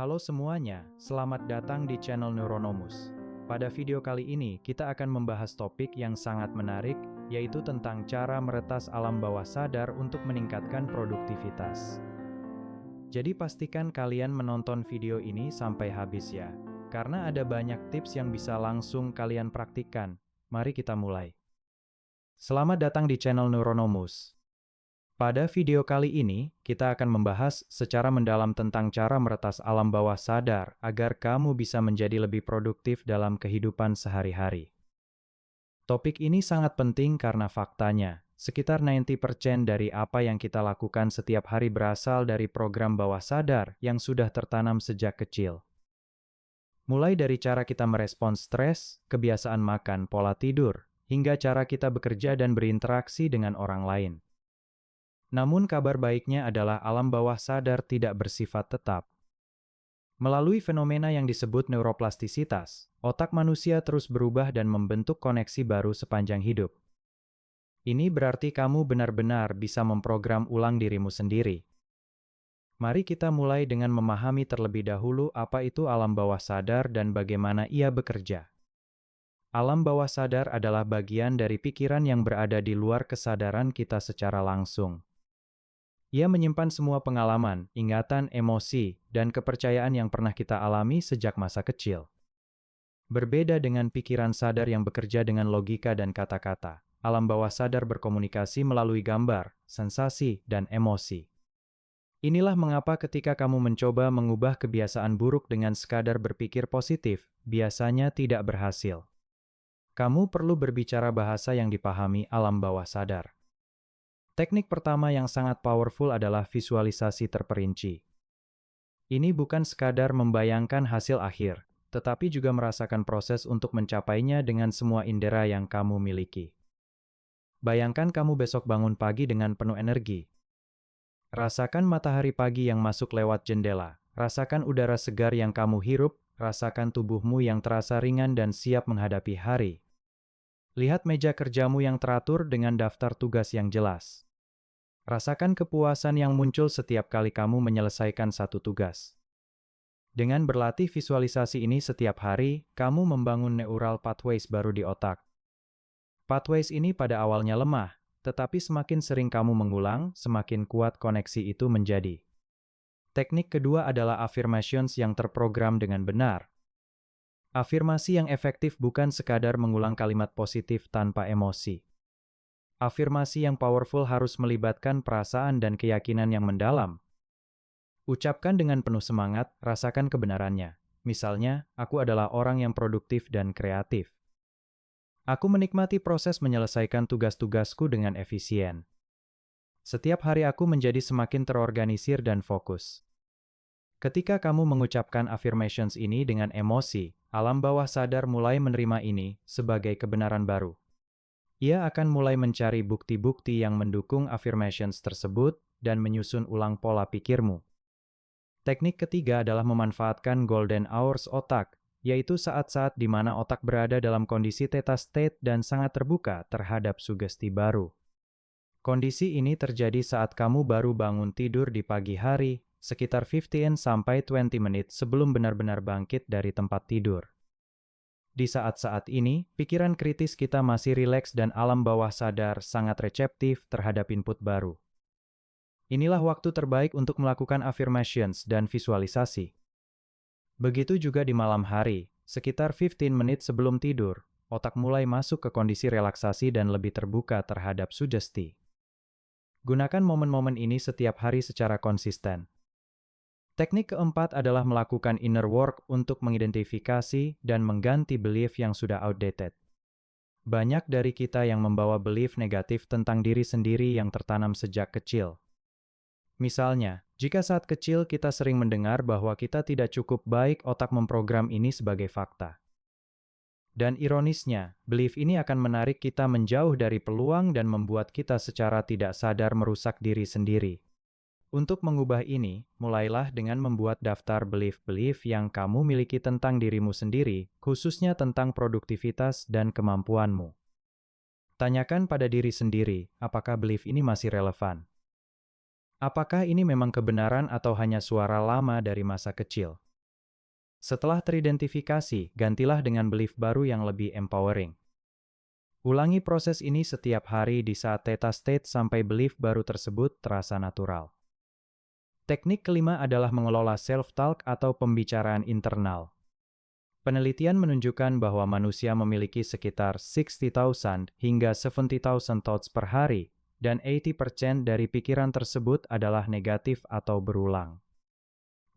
Halo semuanya, selamat datang di channel Neuronomus. Pada video kali ini, kita akan membahas topik yang sangat menarik, yaitu tentang cara meretas alam bawah sadar untuk meningkatkan produktivitas. Jadi pastikan kalian menonton video ini sampai habis ya, karena ada banyak tips yang bisa langsung kalian praktikkan. Mari kita mulai. Selamat datang di channel Neuronomus. Pada video kali ini, kita akan membahas secara mendalam tentang cara meretas alam bawah sadar agar kamu bisa menjadi lebih produktif dalam kehidupan sehari-hari. Topik ini sangat penting karena faktanya, sekitar 90% dari apa yang kita lakukan setiap hari berasal dari program bawah sadar yang sudah tertanam sejak kecil. Mulai dari cara kita merespons stres, kebiasaan makan, pola tidur, hingga cara kita bekerja dan berinteraksi dengan orang lain. Namun kabar baiknya adalah alam bawah sadar tidak bersifat tetap. Melalui fenomena yang disebut neuroplastisitas, otak manusia terus berubah dan membentuk koneksi baru sepanjang hidup. Ini berarti kamu benar-benar bisa memprogram ulang dirimu sendiri. Mari kita mulai dengan memahami terlebih dahulu apa itu alam bawah sadar dan bagaimana ia bekerja. Alam bawah sadar adalah bagian dari pikiran yang berada di luar kesadaran kita secara langsung. Ia menyimpan semua pengalaman, ingatan, emosi, dan kepercayaan yang pernah kita alami sejak masa kecil. Berbeda dengan pikiran sadar yang bekerja dengan logika dan kata-kata, alam bawah sadar berkomunikasi melalui gambar, sensasi, dan emosi. Inilah mengapa ketika kamu mencoba mengubah kebiasaan buruk dengan sekadar berpikir positif, biasanya tidak berhasil. Kamu perlu berbicara bahasa yang dipahami alam bawah sadar. Teknik pertama yang sangat powerful adalah visualisasi terperinci. Ini bukan sekadar membayangkan hasil akhir, tetapi juga merasakan proses untuk mencapainya dengan semua indera yang kamu miliki. Bayangkan kamu besok bangun pagi dengan penuh energi. Rasakan matahari pagi yang masuk lewat jendela, rasakan udara segar yang kamu hirup, rasakan tubuhmu yang terasa ringan dan siap menghadapi hari. Lihat meja kerjamu yang teratur dengan daftar tugas yang jelas. Rasakan kepuasan yang muncul setiap kali kamu menyelesaikan satu tugas. Dengan berlatih visualisasi ini setiap hari, kamu membangun neural pathways baru di otak. Pathways ini pada awalnya lemah, tetapi semakin sering kamu mengulang, semakin kuat koneksi itu menjadi. Teknik kedua adalah affirmations yang terprogram dengan benar. Afirmasi yang efektif bukan sekadar mengulang kalimat positif tanpa emosi. Afirmasi yang powerful harus melibatkan perasaan dan keyakinan yang mendalam. Ucapkan dengan penuh semangat, rasakan kebenarannya. Misalnya, aku adalah orang yang produktif dan kreatif. Aku menikmati proses menyelesaikan tugas-tugasku dengan efisien. Setiap hari aku menjadi semakin terorganisir dan fokus. Ketika kamu mengucapkan affirmations ini dengan emosi, alam bawah sadar mulai menerima ini sebagai kebenaran baru. Ia akan mulai mencari bukti-bukti yang mendukung affirmations tersebut dan menyusun ulang pola pikirmu. Teknik ketiga adalah memanfaatkan golden hours otak, yaitu saat-saat di mana otak berada dalam kondisi theta state dan sangat terbuka terhadap sugesti baru. Kondisi ini terjadi saat kamu baru bangun tidur di pagi hari, sekitar 15-20 menit sebelum benar-benar bangkit dari tempat tidur. Di saat-saat ini, pikiran kritis kita masih rileks dan alam bawah sadar sangat reseptif terhadap input baru. Inilah waktu terbaik untuk melakukan affirmations dan visualisasi. Begitu juga di malam hari, sekitar 15 menit sebelum tidur, otak mulai masuk ke kondisi relaksasi dan lebih terbuka terhadap sugesti. Gunakan momen-momen ini setiap hari secara konsisten. Teknik keempat adalah melakukan inner work untuk mengidentifikasi dan mengganti belief yang sudah outdated. Banyak dari kita yang membawa belief negatif tentang diri sendiri yang tertanam sejak kecil. Misalnya, jika saat kecil kita sering mendengar bahwa kita tidak cukup baik, otak memprogram ini sebagai fakta. Dan ironisnya, belief ini akan menarik kita menjauh dari peluang dan membuat kita secara tidak sadar merusak diri sendiri. Untuk mengubah ini, mulailah dengan membuat daftar belief-belief yang kamu miliki tentang dirimu sendiri, khususnya tentang produktivitas dan kemampuanmu. Tanyakan pada diri sendiri, apakah belief ini masih relevan? Apakah ini memang kebenaran atau hanya suara lama dari masa kecil? Setelah teridentifikasi, gantilah dengan belief baru yang lebih empowering. Ulangi proses ini setiap hari di saat theta state sampai belief baru tersebut terasa natural. Teknik kelima adalah mengelola self-talk atau pembicaraan internal. Penelitian menunjukkan bahwa manusia memiliki sekitar 60,000 hingga 70,000 thoughts per hari, dan 80% dari pikiran tersebut adalah negatif atau berulang.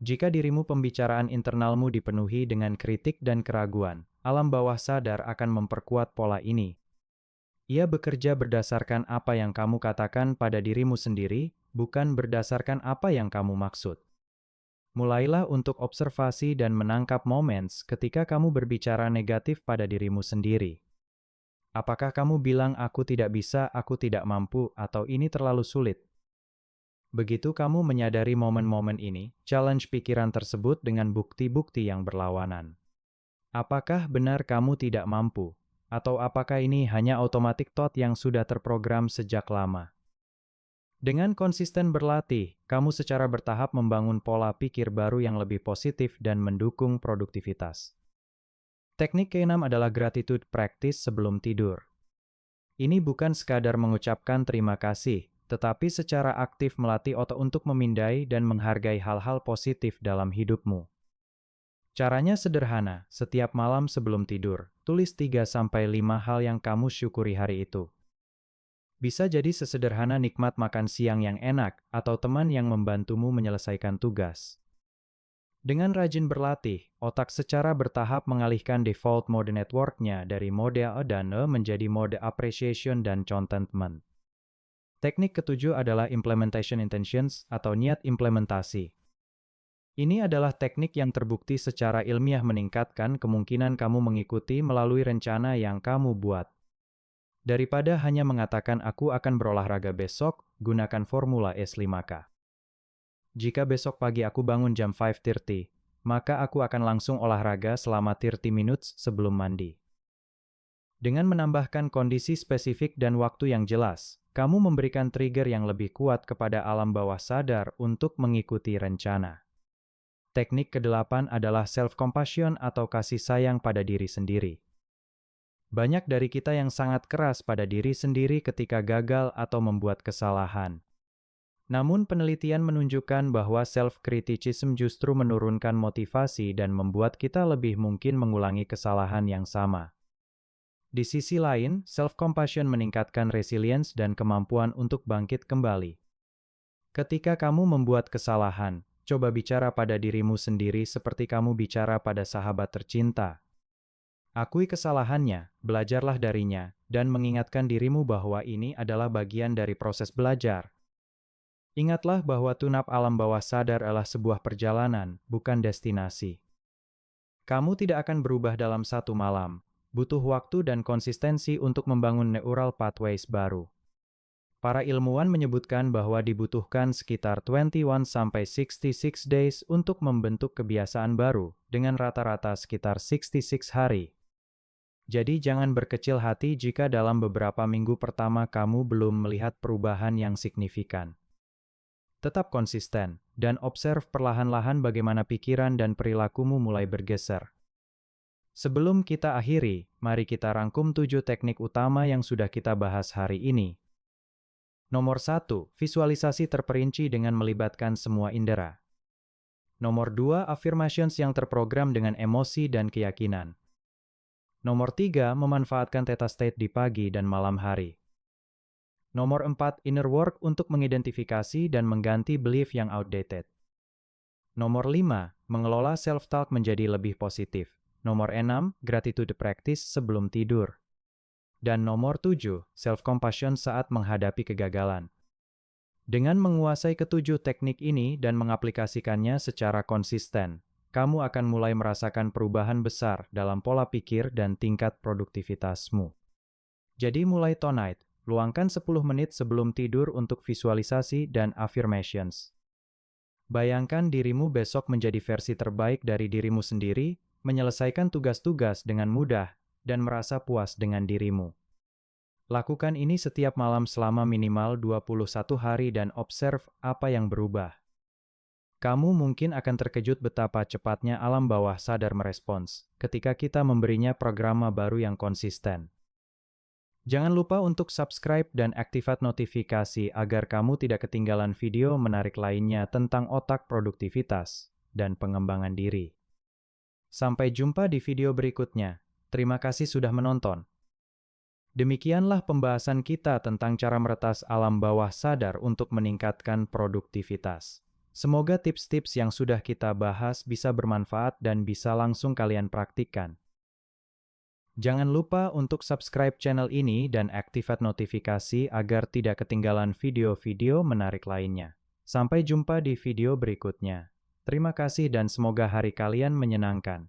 Jika dirimu pembicaraan internalmu dipenuhi dengan kritik dan keraguan, alam bawah sadar akan memperkuat pola ini. Ia bekerja berdasarkan apa yang kamu katakan pada dirimu sendiri, bukan berdasarkan apa yang kamu maksud. Mulailah untuk observasi dan menangkap momen ketika kamu berbicara negatif pada dirimu sendiri. Apakah kamu bilang aku tidak bisa, aku tidak mampu, atau ini terlalu sulit? Begitu kamu menyadari momen-momen ini, challenge pikiran tersebut dengan bukti-bukti yang berlawanan. Apakah benar kamu tidak mampu? Atau apakah ini hanya automatic thought yang sudah terprogram sejak lama? Dengan konsisten berlatih, kamu secara bertahap membangun pola pikir baru yang lebih positif dan mendukung produktivitas. Teknik keenam adalah gratitude practice sebelum tidur. Ini bukan sekadar mengucapkan terima kasih, tetapi secara aktif melatih otak untuk memindai dan menghargai hal-hal positif dalam hidupmu. Caranya sederhana, setiap malam sebelum tidur, tulis 3-5 hal yang kamu syukuri hari itu. Bisa jadi sesederhana nikmat makan siang yang enak, atau teman yang membantumu menyelesaikan tugas. Dengan rajin berlatih, otak secara bertahap mengalihkan default mode network-nya dari mode adana menjadi mode appreciation dan contentment. Teknik ketujuh adalah implementation intentions atau niat implementasi. Ini adalah teknik yang terbukti secara ilmiah meningkatkan kemungkinan kamu mengikuti melalui rencana yang kamu buat. Daripada hanya mengatakan aku akan berolahraga besok, gunakan formula S5K. Jika besok pagi aku bangun jam 5:30, maka aku akan langsung olahraga selama 30 minutes sebelum mandi. Dengan menambahkan kondisi spesifik dan waktu yang jelas, kamu memberikan trigger yang lebih kuat kepada alam bawah sadar untuk mengikuti rencana. Teknik kedelapan adalah self-compassion atau kasih sayang pada diri sendiri. Banyak dari kita yang sangat keras pada diri sendiri ketika gagal atau membuat kesalahan. Namun penelitian menunjukkan bahwa self-criticism justru menurunkan motivasi dan membuat kita lebih mungkin mengulangi kesalahan yang sama. Di sisi lain, self-compassion meningkatkan resilience dan kemampuan untuk bangkit kembali. Ketika kamu membuat kesalahan, coba bicara pada dirimu sendiri seperti kamu bicara pada sahabat tercinta. Akui kesalahannya, belajarlah darinya, dan mengingatkan dirimu bahwa ini adalah bagian dari proses belajar. Ingatlah bahwa tunap alam bawah sadar adalah sebuah perjalanan, bukan destinasi. Kamu tidak akan berubah dalam satu malam, butuh waktu dan konsistensi untuk membangun neural pathways baru. Para ilmuwan menyebutkan bahwa dibutuhkan sekitar 21-66 days untuk membentuk kebiasaan baru, dengan rata-rata sekitar 66 hari. Jadi jangan berkecil hati jika dalam beberapa minggu pertama kamu belum melihat perubahan yang signifikan. Tetap konsisten, dan observe perlahan-lahan bagaimana pikiran dan perilakumu mulai bergeser. Sebelum kita akhiri, mari kita rangkum 7 teknik utama yang sudah kita bahas hari ini. Nomor 1, visualisasi terperinci dengan melibatkan semua indera. Nomor 2, affirmations yang terprogram dengan emosi dan keyakinan. Nomor 3, memanfaatkan theta state di pagi dan malam hari. Nomor 4, inner work untuk mengidentifikasi dan mengganti belief yang outdated. Nomor 5, mengelola self-talk menjadi lebih positif. Nomor 6, gratitude practice sebelum tidur. Dan nomor 7, self-compassion saat menghadapi kegagalan. Dengan menguasai ketujuh teknik ini dan mengaplikasikannya secara konsisten, kamu akan mulai merasakan perubahan besar dalam pola pikir dan tingkat produktivitasmu. Jadi mulai tonight, luangkan 10 menit sebelum tidur untuk visualisasi dan affirmations. Bayangkan dirimu besok menjadi versi terbaik dari dirimu sendiri, menyelesaikan tugas-tugas dengan mudah, dan merasa puas dengan dirimu. Lakukan ini setiap malam selama minimal 21 hari dan observe apa yang berubah. Kamu mungkin akan terkejut betapa cepatnya alam bawah sadar merespons ketika kita memberinya program baru yang konsisten. Jangan lupa untuk subscribe dan aktifkan notifikasi agar kamu tidak ketinggalan video menarik lainnya tentang otak produktivitas dan pengembangan diri. Sampai jumpa di video berikutnya. Terima kasih sudah menonton. Demikianlah pembahasan kita tentang cara meretas alam bawah sadar untuk meningkatkan produktivitas. Semoga tips-tips yang sudah kita bahas bisa bermanfaat dan bisa langsung kalian praktikkan. Jangan lupa untuk subscribe channel ini dan aktifkan notifikasi agar tidak ketinggalan video-video menarik lainnya. Sampai jumpa di video berikutnya. Terima kasih dan semoga hari kalian menyenangkan.